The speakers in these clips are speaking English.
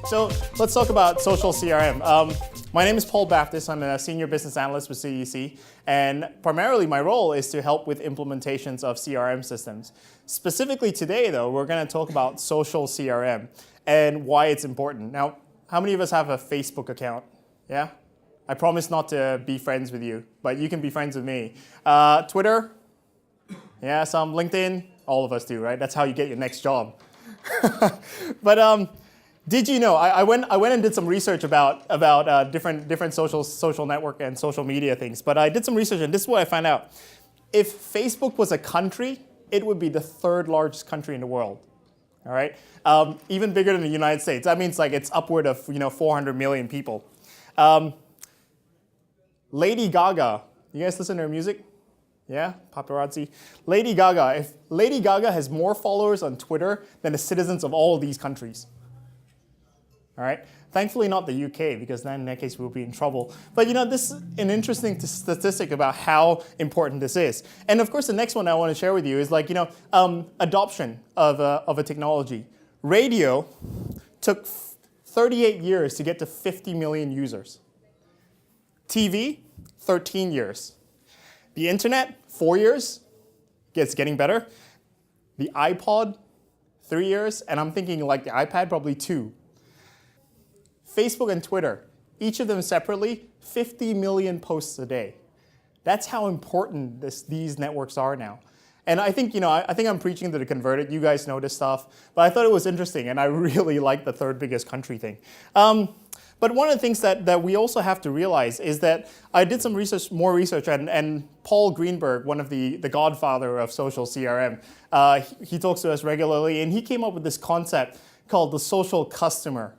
So let's talk about social CRM. My name is Paul Baptist. I'm a senior business analyst with CEC, and primarily my role is to help with implementations of CRM systems. Specifically today, though, we're going to talk about social CRM and why it's important. Now, how many of us have a Facebook account? Yeah? I promise not to be friends with you, but you can be friends with me. Twitter? Yeah, some. LinkedIn? All of us do, right? That's how you get your next job. But did you know, I went and did some research about different social network and social media things, but I did some research and this is what I found out. If Facebook was a country, it would be the third largest country in the world, all right? Even bigger than the United States. That means like it's upward of 400 million people. Lady Gaga, you guys listen to her music? Yeah, paparazzi. Lady Gaga, if Lady Gaga has more followers on Twitter than the citizens of all of these countries. All right. Thankfully, not the UK, because then in that case we'll be in trouble. But this is an interesting statistic about how important this is. And of course, the next one I want to share with you is adoption of a technology. Radio took 38 years to get to 50 million users. TV, 13 years. The internet, 4 years. It's getting better. The iPod, 3 years. And I'm thinking like the iPad, probably 2. Facebook and Twitter, each of them separately, 50 million posts a day. That's how important these networks are now. And I think, I think I'm preaching to the converted. You guys know this stuff. But I thought it was interesting, and I really like the third biggest country thing. But one of the things that we also have to realize is that I did some more research, and Paul Greenberg, one of the godfather of social CRM, he talks to us regularly, and he came up with this concept called the social customer.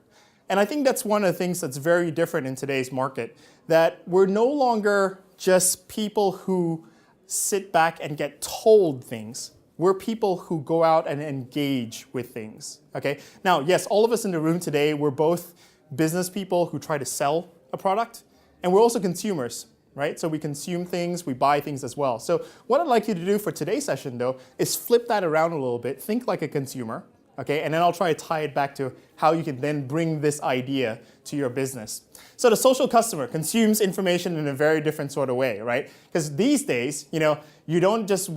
And I think that's one of the things that's very different in today's market, that we're no longer just people who sit back and get told things. We're people who go out and engage with things, okay? Now, yes, all of us in the room today, we're both business people who try to sell a product, and we're also consumers, right? So we consume things, we buy things as well. So what I'd like you to do for today's session, though, is flip that around a little bit, think like a consumer, okay, and then I'll try to tie it back to how you can then bring this idea to your business. So the social customer consumes information in a very different sort of way, right? Because these days, you don't just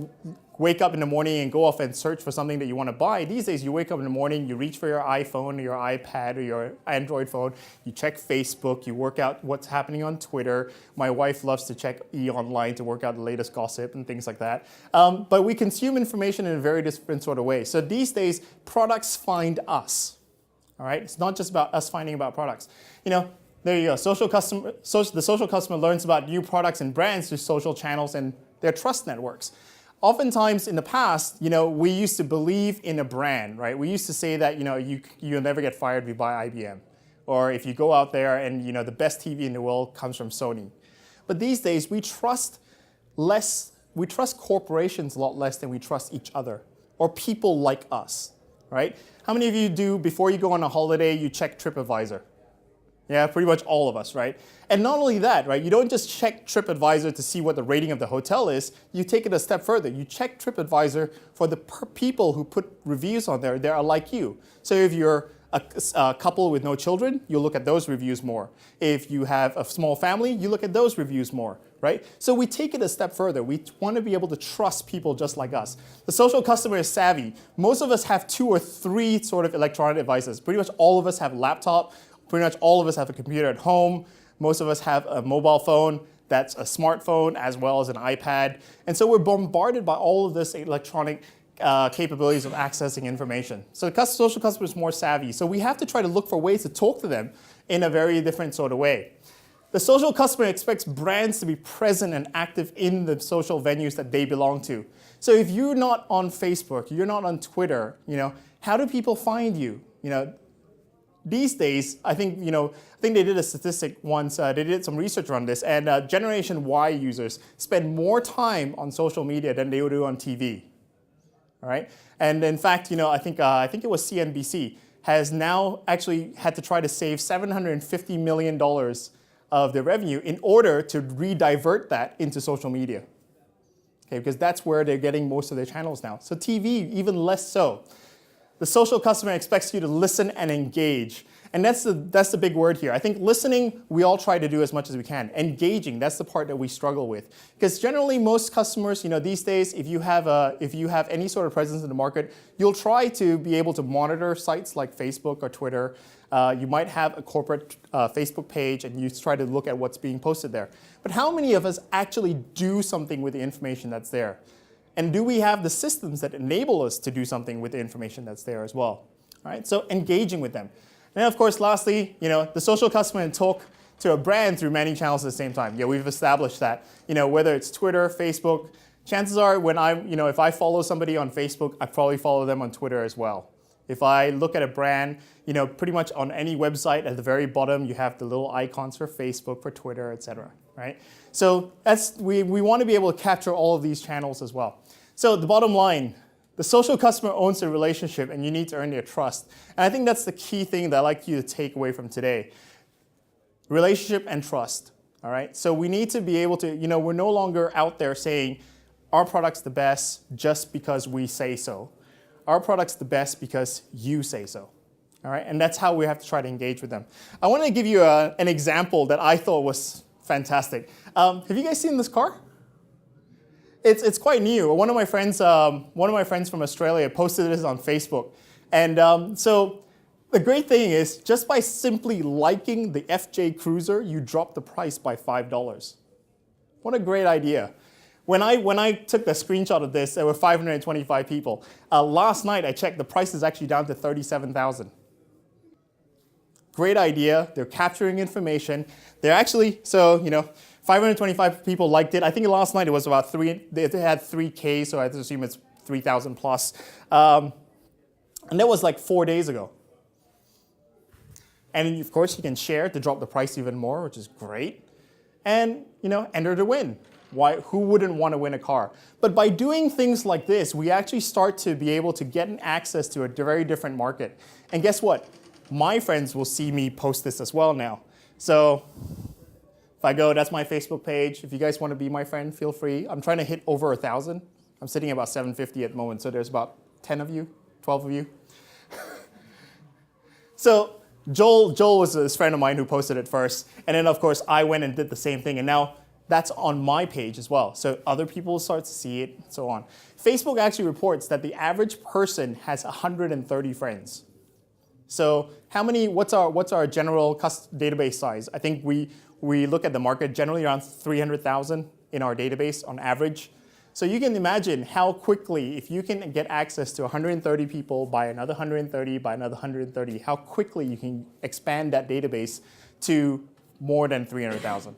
wake up in the morning and go off and search for something that you want to buy. These days, you wake up in the morning, you reach for your iPhone or your iPad or your Android phone, you check Facebook, you work out what's happening on Twitter. My wife loves to check E! Online to work out the latest gossip and things like that. But we consume information in a very different sort of way. So these days, products find us. All right? It's not just about us finding about products. There you go. The social customer learns about new products and brands through social channels and their trust networks. Oftentimes in the past, we used to believe in a brand, right? We used to say that, you'll never get fired if you buy IBM. Or if you go out there and, the best TV in the world comes from Sony. But these days, we trust corporations a lot less than we trust each other or people like us, right? How many of you do, before you go on a holiday, you check TripAdvisor? Yeah, pretty much all of us, right? And not only that, right? You don't just check TripAdvisor to see what the rating of the hotel is. You take it a step further. You check TripAdvisor for the people who put reviews on there that are like you. So if you're a couple with no children, you look at those reviews more. If you have a small family, you look at those reviews more, right? So we take it a step further. We want to be able to trust people just like us. The social customer is savvy. Most of us have 2 or 3 sort of electronic devices. Pretty much all of us have a laptop. Pretty much all of us have a computer at home. Most of us have a mobile phone that's a smartphone as well as an iPad. And so we're bombarded by all of this electronic capabilities of accessing information. So the social customer is more savvy. So we have to try to look for ways to talk to them in a very different sort of way. The social customer expects brands to be present and active in the social venues that they belong to. So if you're not on Facebook, you're not on Twitter, how do people find you? These days, I think they did a statistic once. They did some research on this, and Generation Y users spend more time on social media than they would do on TV. All right, and in fact, I think it was CNBC has now actually had to try to save $750 million of their revenue in order to redivert that into social media. Okay, because that's where they're getting most of their channels now. So TV, even less so. The social customer expects you to listen and engage. And that's the big word here. I think listening, we all try to do as much as we can. Engaging, that's the part that we struggle with. Because generally most customers, these days, if you have any sort of presence in the market, you'll try to be able to monitor sites like Facebook or Twitter. You might have a corporate Facebook page and you try to look at what's being posted there. But how many of us actually do something with the information that's there? And do we have the systems that enable us to do something with the information that's there as well? All right, so engaging with them. And of course, lastly, the social customer can talk to a brand through many channels at the same time. Yeah, we've established that. Whether it's Twitter, Facebook, chances are when if I follow somebody on Facebook, I probably follow them on Twitter as well. If I look at a brand, pretty much on any website at the very bottom, you have the little icons for Facebook, for Twitter, etc. Right? So we want to be able to capture all of these channels as well. So the bottom line. The social customer owns the relationship, and you need to earn their trust. And I think that's the key thing that I'd like you to take away from today. Relationship and trust. All right? So we need to be able to, we're no longer out there saying our product's the best just because we say so. Our product's the best because you say so. All right? And that's how we have to try to engage with them. I want to give you an example that I thought was fantastic. Have you guys seen this car? It's quite new. One of my friends from Australia posted this on Facebook, and so the great thing is just by simply liking the FJ Cruiser, you drop the price by $5. What a great idea! When I took the screenshot of this, there were 525 people. Last night I checked, the price is actually down to $37,000. Great idea. They're capturing information. They're actually 525 people liked it. I think last night it was about they had 3K, so I have to assume it's 3,000 plus. And that was like 4 days ago. And of course, you can share to drop the price even more, which is great. And, enter to win. Who wouldn't want to win a car? But by doing things like this, we actually start to be able to get access to a very different market. And guess what? My friends will see me post this as well now. So if I go, that's my Facebook page. If you guys want to be my friend, feel free. I'm trying to hit over 1,000. I'm sitting at about 750 at the moment, so there's about 10 of you, 12 of you. So Joel was this friend of mine who posted it first. And then, of course, I went and did the same thing. And now that's on my page as well. So other people start to see it, and so on. Facebook actually reports that the average person has 130 friends. So what's our general database size? I think we look at the market generally around 300,000 in our database on average. So you can imagine how quickly, if you can get access to 130 people by another 130, by another 130, how quickly you can expand that database to more than 300,000.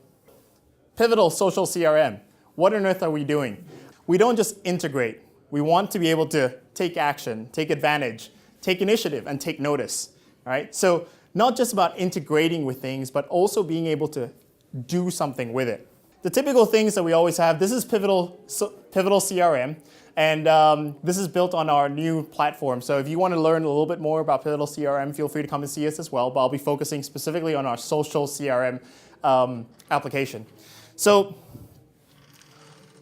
Pivotal Social CRM. What on earth are we doing? We don't just integrate. We want to be able to take action, take advantage, take initiative, and take notice. All right? So not just about integrating with things, but also being able to do something with it. The typical things that we always have, this is Pivotal CRM, and this is built on our new platform. So if you want to learn a little bit more about Pivotal CRM, feel free to come and see us as well, but I'll be focusing specifically on our Social CRM application. So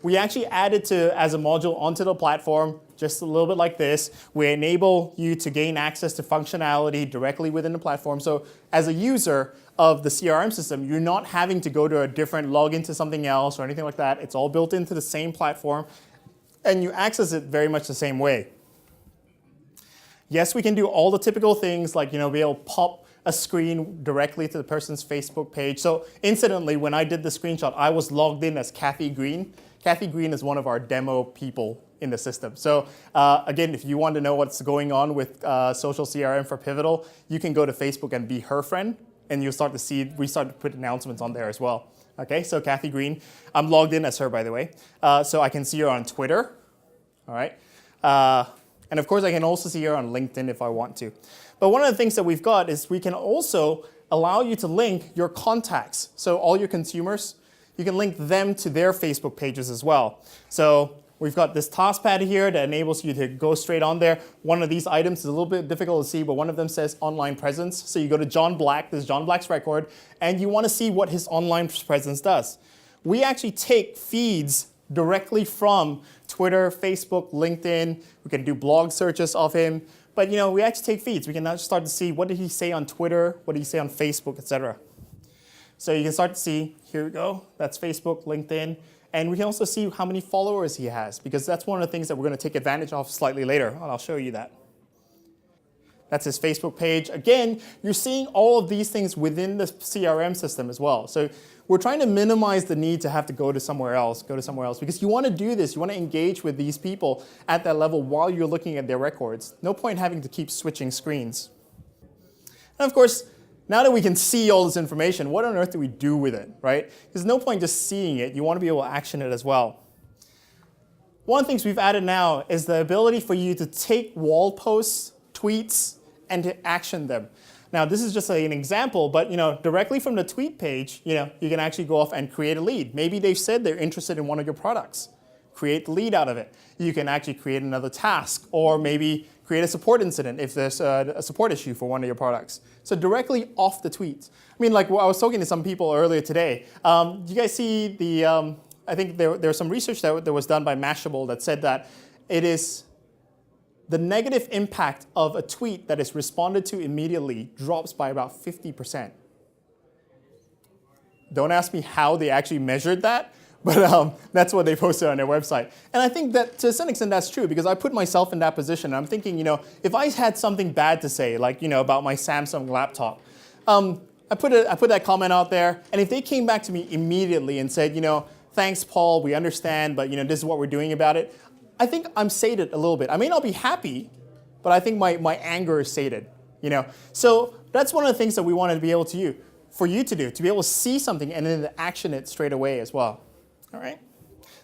we actually added as a module onto the platform, just a little bit like this. We enable you to gain access to functionality directly within the platform. So as a user of the CRM system, you're not having to go to a different login to something else or anything like that. It's all built into the same platform, and you access it very much the same way. Yes, we can do all the typical things like be able to pop a screen directly to the person's Facebook page. So incidentally, when I did the screenshot, I was logged in as Kathy Green. Kathy Green is one of our demo people in the system. So again, if you want to know what's going on with Social CRM for Pivotal, you can go to Facebook and be her friend, and you'll start to see, we start to put announcements on there as well. Okay, so Kathy Green, I'm logged in as her, by the way. So I can see her on Twitter, all right? And of course, I can also see her on LinkedIn if I want to. But one of the things that we've got is we can also allow you to link your contacts. So all your consumers, you can link them to their Facebook pages as well. So we've got this taskpad here that enables you to go straight on there. One of these items is a little bit difficult to see, but one of them says online presence. So you go to John Black, this is John Black's record, and you want to see what his online presence does. We actually take feeds directly from Twitter, Facebook, LinkedIn. We can do blog searches of him. But we actually take feeds. We can now start to see what did he say on Twitter, what did he say on Facebook, etc. So you can start to see, here we go, that's Facebook, LinkedIn. And we can also see how many followers he has, because that's one of the things that we're going to take advantage of slightly later, and I'll show you that. That's his Facebook page. Again, you're seeing all of these things within the CRM system as well. So we're trying to minimize the need to have to go to somewhere else, because you want to do this. You want to engage with these people at that level while you're looking at their records. No point having to keep switching screens. And of course, now that we can see all this information, what on earth do we do with it, right? There's no point just seeing it. You want to be able to action it as well. One of the things we've added now is the ability for you to take wall posts, tweets, and to action them. Now, this is just an example, but directly from the tweet page, you can actually go off and create a lead. Maybe they've said they're interested in one of your products. Create the lead out of it. You can actually create another task, or maybe create a support incident if there's a support issue for one of your products. So directly off the tweets. I mean, like I was talking to some people earlier today. Do you guys see the, I think there's some research that was done by Mashable that said that it is the negative impact of a tweet that is responded to immediately drops by about 50%. Don't ask me how they actually measured that, but that's what they posted on their website. And I think that to some extent that's true, because I put myself in that position. And I'm thinking, if I had something bad to say, like about my Samsung laptop, I put that comment out there, and if they came back to me immediately and said, thanks, Paul, we understand, but this is what we're doing about it, I think I'm sated a little bit. I may not be happy, but I think my anger is sated. So that's one of the things that we wanted to be able to do, for you to do, to be able to see something and then to action it straight away as well. All right.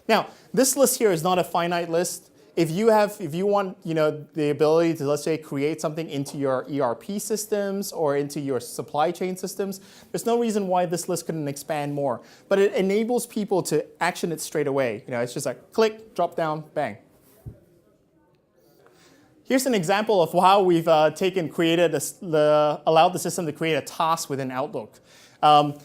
Now, this list here is not a finite list. If you want, the ability to, let's say, create something into your ERP systems or into your supply chain systems, there's no reason why this list couldn't expand more. But it enables people to action it straight away. It's just like click, drop down, bang. Here's an example of how we've allowed the system to create a task within Outlook.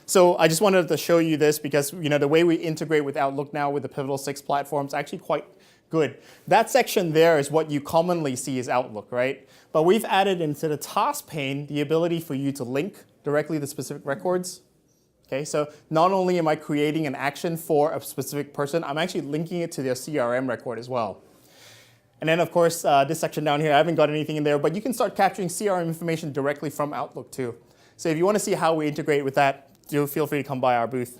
So I just wanted to show you this because the way we integrate with Outlook now with the Pivotal 6 platform is actually quite good. That section there is what you commonly see as Outlook, right? But we've added into the task pane the ability for you to link directly to specific records. Okay, so not only am I creating an action for a specific person, I'm actually linking it to their CRM record as well. And then, of course, this section down here, I haven't got anything in there, but you can start capturing CRM information directly from Outlook too. So if you want to see how we integrate with that, do feel free to come by our booth.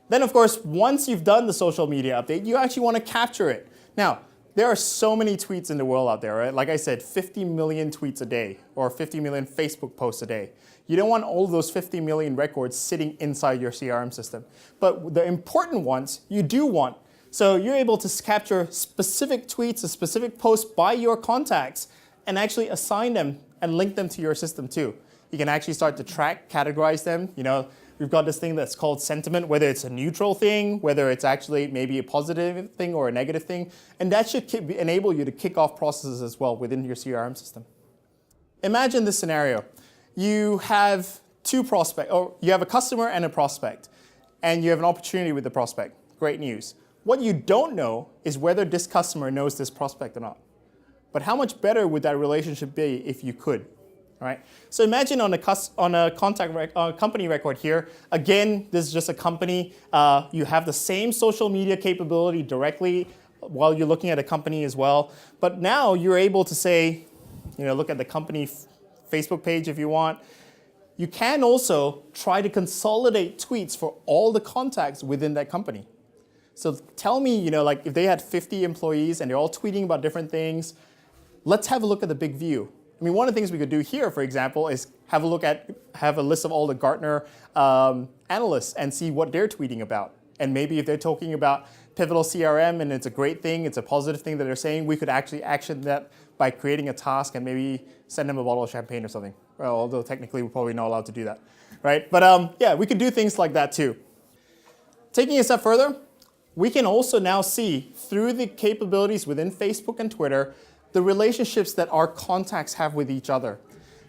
Then, of course, once you've done the social media update, you actually want to capture it. Now, there are so many tweets in the world out there, right? Like I said, 50 million tweets a day, or 50 million Facebook posts a day. You don't want all of those 50 million records sitting inside your CRM system. But the important ones, you do want. So you're able to capture specific tweets, a specific post by your contacts, and actually assign them and link them to your system too. You can actually start to track, categorize them. We've got this thing that's called sentiment, whether it's a neutral thing, whether it's actually maybe a positive thing or a negative thing. And that should enable you to kick off processes as well within your CRM system. Imagine this scenario. You have two prospects, or you have a customer and a prospect, and you have an opportunity with the prospect. Great news. What you don't know is whether this customer knows this prospect or not. But how much better would that relationship be if you could? Right? So imagine on a company record here, again, this is just a company. You have the same social media capability directly while you're looking at a company as well. But now you're able to say, look at the company Facebook page if you want. You can also try to consolidate tweets for all the contacts within that company. So tell me, like if they had 50 employees and they're all tweeting about different things, let's have a look at the big view. I mean, one of the things we could do here, for example, is have a list of all the Gartner analysts and see what they're tweeting about. And maybe if they're talking about Pivotal CRM and it's a great thing, it's a positive thing that they're saying, we could actually action that by creating a task and maybe send them a bottle of champagne or something. Well, although technically we're probably not allowed to do that, right? But yeah, we could do things like that too. Taking a step further, we can also now see through the capabilities within Facebook and Twitter the relationships that our contacts have with each other.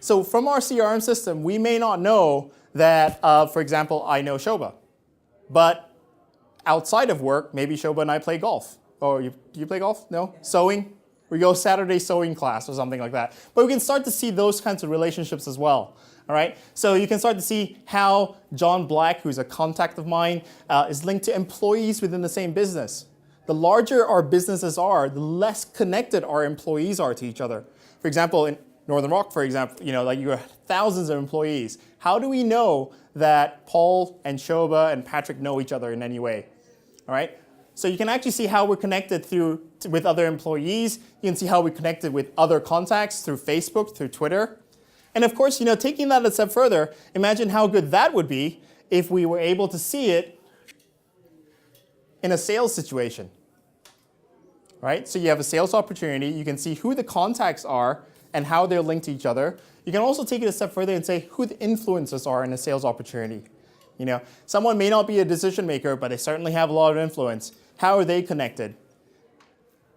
So from our CRM system, we may not know that, for example, I know Shobha. But outside of work, maybe Shobha and I play golf. Or do you play golf? No? Sewing? We go Saturday sewing class or something like that. But we can start to see those kinds of relationships as well. All right? So you can start to see how John Black, who's a contact of mine, is linked to employees within the same business. The larger our businesses are, the less connected our employees are to each other. For example, in Northern Rock, for example, like you have thousands of employees. How do we know that Paul and Shobha and Patrick know each other in any way? All right? So you can actually see how we're connected with other employees. You can see how we're connected with other contacts through Facebook, through Twitter. And of course, taking that a step further, imagine how good that would be if we were able to see it in a sales situation. Right? So you have a sales opportunity. You can see who the contacts are and how they're linked to each other. You can also take it a step further and say who the influencers are in a sales opportunity. Someone may not be a decision maker, but they certainly have a lot of influence. How are they connected?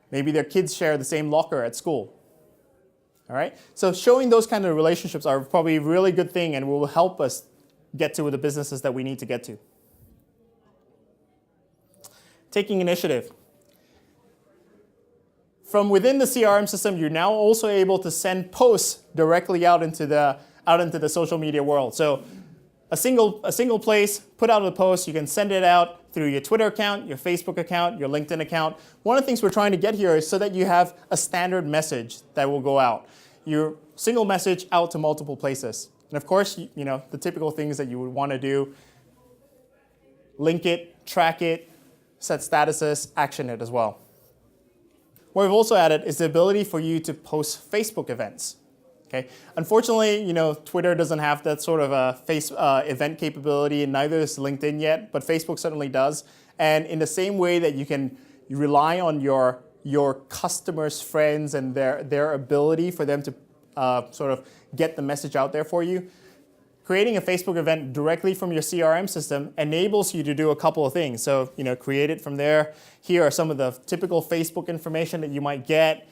Maybe their kids share the same locker at school. All right? So showing those kind of relationships are probably a really good thing and will help us get to the businesses that we need to get to. Taking initiative. From within the CRM system, you're now also able to send posts directly out into the social media world. So a single place, put out a post, you can send it out through your Twitter account, your Facebook account, your LinkedIn account. One of the things we're trying to get here is so that you have a standard message that will go out. Your single message out to multiple places. And of course, the typical things that you would want to do, link it, track it, set statuses, action it as well. What we've also added is the ability for you to post Facebook events. Okay. Unfortunately, Twitter doesn't have that sort of a event capability, and neither is LinkedIn yet, but Facebook certainly does. And in the same way that you rely on your customers, friends, and their ability for them to sort of get the message out there for you, creating a Facebook event directly from your CRM system enables you to do a couple of things. So, create it from there. Here are some of the typical Facebook information that you might get.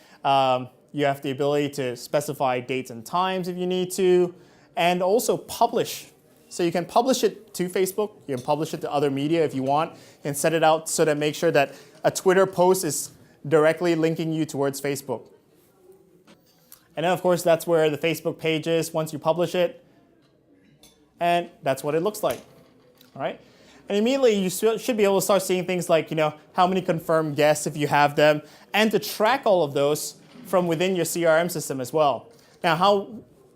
You have the ability to specify dates and times if you need to, and also publish. So you can publish it to Facebook. You can publish it to other media if you want, and set it out so that make sure that a Twitter post is directly linking you towards Facebook. And then, of course, that's where the Facebook page is once you publish it. And that's what it looks like. All right? And immediately, you should be able to start seeing things like, how many confirmed guests if you have them, and to track all of those from within your CRM system as well. Now,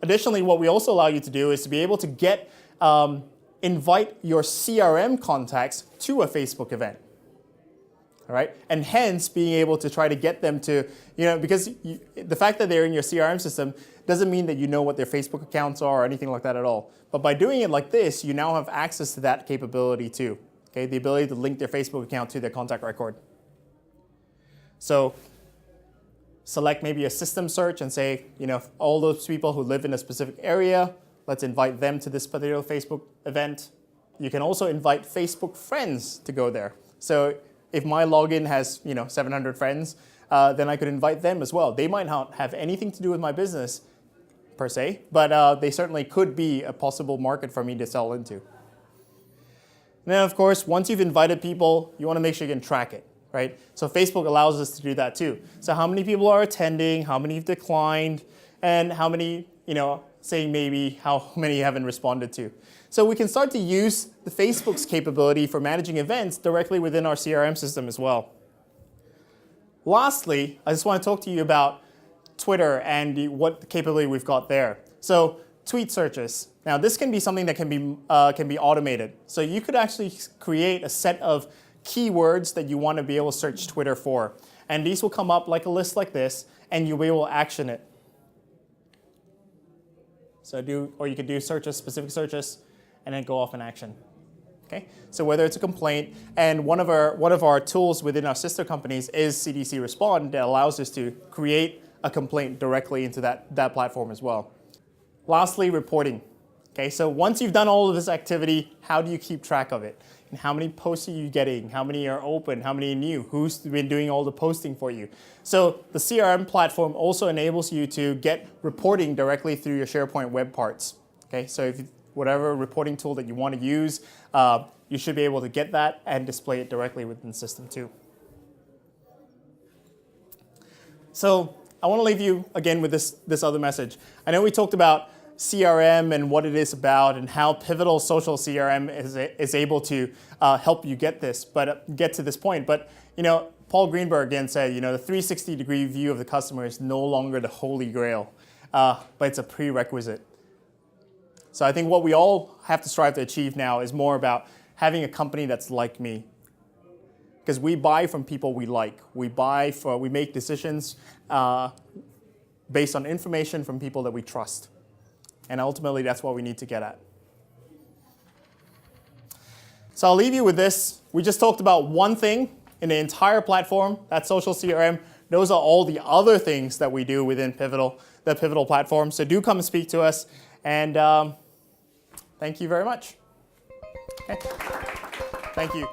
additionally, what we also allow you to do is to be able to invite your CRM contacts to a Facebook event. All right? And hence, being able to try to get them to, because the fact that they're in your CRM system doesn't mean that you know what their Facebook accounts are or anything like that at all. But by doing it like this, you now have access to that capability too. Okay? The ability to link their Facebook account to their contact record. So select maybe a system search and say, all those people who live in a specific area, let's invite them to this particular Facebook event. You can also invite Facebook friends to go there. So if my login has, 700 friends, then I could invite them as well. They might not have anything to do with my business per se, but they certainly could be a possible market for me to sell into. And then, of course, once you've invited people, you want to make sure you can track it. Right? So Facebook allows us to do that too. So how many people are attending, how many have declined, and how many, saying maybe how many you haven't responded to. So we can start to use the Facebook's capability for managing events directly within our CRM system as well. Lastly, I just want to talk to you about Twitter and what capability we've got there. So tweet searches. Now this can be something that can be automated. So you could actually create a set of keywords that you want to be able to search Twitter for. And these will come up like a list like this, and you'll be able to action it. So you could do searches, specific searches, and then go off in action. Okay? So whether it's a complaint, and one of our tools within our sister companies is CDC Respond that allows us to create a complaint directly into that platform as well. Lastly, reporting. Okay, so once you've done all of this activity, how do you keep track of it? And how many posts are you getting? How many are open? How many are new? Who's been doing all the posting for you? So the CRM platform also enables you to get reporting directly through your SharePoint web parts. Okay, so if whatever reporting tool that you want to use, you should be able to get that and display it directly within the system too. So I want to leave you again with this other message. I know we talked about CRM and what it is about and how pivotal social CRM is able to help you get to this point. But Paul Greenberg again said, the 360-degree view of the customer is no longer the holy grail, but it's a prerequisite. So I think what we all have to strive to achieve now is more about having a company that's like me. Because we buy from people we like. We make decisions based on information from people that we trust. And ultimately, that's what we need to get at. So I'll leave you with this. We just talked about one thing in the entire platform, that's social CRM. Those are all the other things that we do within the Pivotal platform. So do come and speak to us. And thank you very much. Okay. Thank you.